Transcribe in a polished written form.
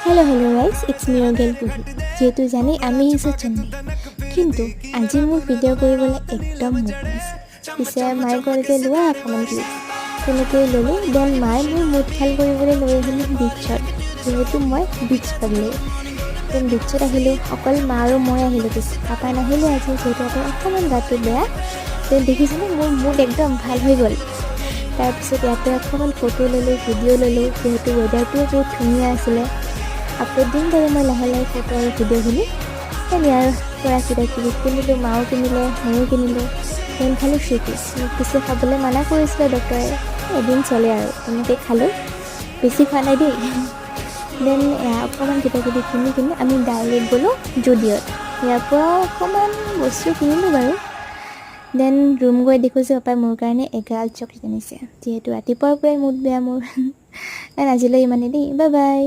hello guys it's me again Puhi जेहेतु जानी आमी हिंसा चेन्नई किंतु आज मोर भिडिओ কৰিবলৈ एकदम मुड नाइছে পিছে মায়ে ক'লে যে লোৱা অকণমান প্লিজ তেনেকৈ ল'লোঁ দেন মায়ে মোৰ মুড ভাল কৰিবলৈ লৈ আহিলে বিচত যিহেতু মই বিচ পালোঁ দেন বিচত আহিলোঁ অকল মা আৰু মই আহিলোঁ পিছে পাপা নাহিলে আজি যিহেতু অকণমান গাটো বেয়া দেন দেখিছেনে মোৰ মুড একদম ভাল হৈ গ'ল তাৰপিছত ইয়াতে অকণমান ফটো ল'লোঁ ভিডিঅ' ল'লোঁ যিহেতু ৱেডাৰটোও বহুত ধুনীয়া আছিলে আপলোড দিম বাৰু মই লাহে লাহে ফটো আৰু ভিডিঅ'খিনি দেন ইয়াৰ পৰা কিবাকিবি কিনিলোঁ মাও কিনিলে ময়ো কিনিলোঁ দেন খালোঁ 3 পিচ মোক পিছে খাবলৈ মানা কৰিছিলে ডক্টৰে এদিন চলে আৰু তেনেকৈ খালোঁ বেছি খোৱা নাই দেই দেন অকণমান কিবাকিবি কিনি আমি ডাইৰেক্ট গ'লোঁ জুডিঅ'ত ইয়াৰ পৰা অকণমান বস্তু কিনিলোঁ বাৰু দেন ৰুম গৈ দেখোঁ যে পাপাই মোৰ কাৰণে এগাল চকলেট আনিছে যিহেতু ৰাতিপুৱাৰ পৰাই মুড বেয়া মোৰ দেন আজিলৈ ইমানেই দেই বাই বাই